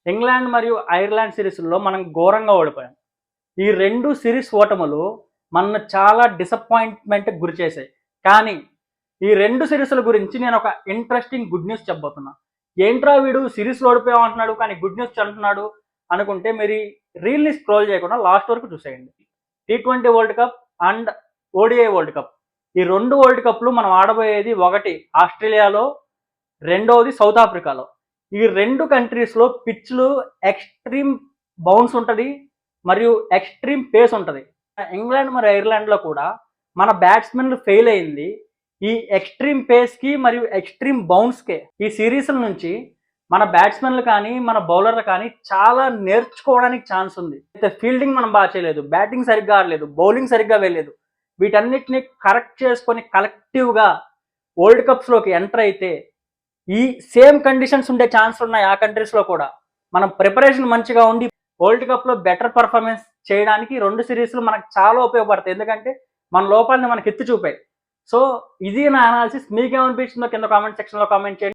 England మరియు Ireland సిరీస్‌లో మనం ఘోరంగా ఓడిపోయాం. ఈ 2 సిరీస్ ఓటములు మనల్ని చాలా డిసప్పాయింట్‌మెంట్‌కి గురిచేశాయి. కానీ ఈ 2 సిరీస్‌ల గురించి నేనొక ఇంట్రెస్టింగ్ గుడ్ న్యూస్ చెప్పబోతున్నా. ఏంట్రా వీడు సిరీస్‌లో ఓడిపోయాం అంటున్నాడు, కానీ గుడ్ న్యూస్ అంటున్నాడు అనుకుంటే మీరు ఈ రీల్‌ని స్క్రోల్ చేయకుండా లాస్ట్ వరకు చూసేయండి. T20 world cup and ODI world cup. ఈ 2 వరల్డ్ కప్‌లు మనం ఆడబోయేది ఒకటి ఆస్ట్రేలియాలో, రెండోది సౌత్ ఆఫ్రికాలో. ఈ 2 కంట్రీస్‌లో పిచ్‌లు ఎక్స్‌ట్రీమ్ బౌన్స్ ఉంటది. మరియు ఎక్స్‌ట్రీమ్ పేస్ ఉంటది. ఇంగ్లాండ్ మరియు ఐర్లాండ్‌లో కూడా మన బ్యాట్స్‌మెన్‌లు ఫెయిల్ అయింది ఈ ఎక్స్‌ట్రీమ్ పేస్‌కి మరియు ఎక్స్‌ట్రీమ్ బౌన్స్‌కే. ఈ సీరీస్‌ల నుంచి మన బ్యాట్స్‌మెన్‌లు కానీ, మన బౌలర్లు కానీ చాలా నేర్చుకోవడానికి ఛాన్స్ ఉంది. అయితే ఫీల్డింగ్ మనం బాగా చేయలేదు, బ్యాటింగ్ సరిగ్గా ఆడలేదు, బౌలింగ్ సరిగ్గా వేయలేదు. వీటన్నిటిని కరెక్ట్ చేసుకొని కలెక్టివ్‌గా వరల్డ్ కప్స్‌లోకి ఎంటర్ అయితే ఈ సేమ్ కండిషన్స్ ఉండే ఛాన్స్ ఉన్నాయి ఆ కంట్రీస్‌లో కూడా. మనం ప్రిపరేషన్ మంచిగా ఉండి వరల్డ్ కప్‌లో బెటర్ పర్ఫార్మెన్స్ చేయడానికి 2 సిరీస్‌లు మనకు చాలా ఉపయోగపడతాయి. ఎందుకంటే మన లోపాలని మనకు ఎత్తి చూపాయి. సో ఇది నా అనాలిసిస్. మీకేమనిపించిందో కింద కామెంట్ సెక్షన్‌లో కామెంట్ చేయండి.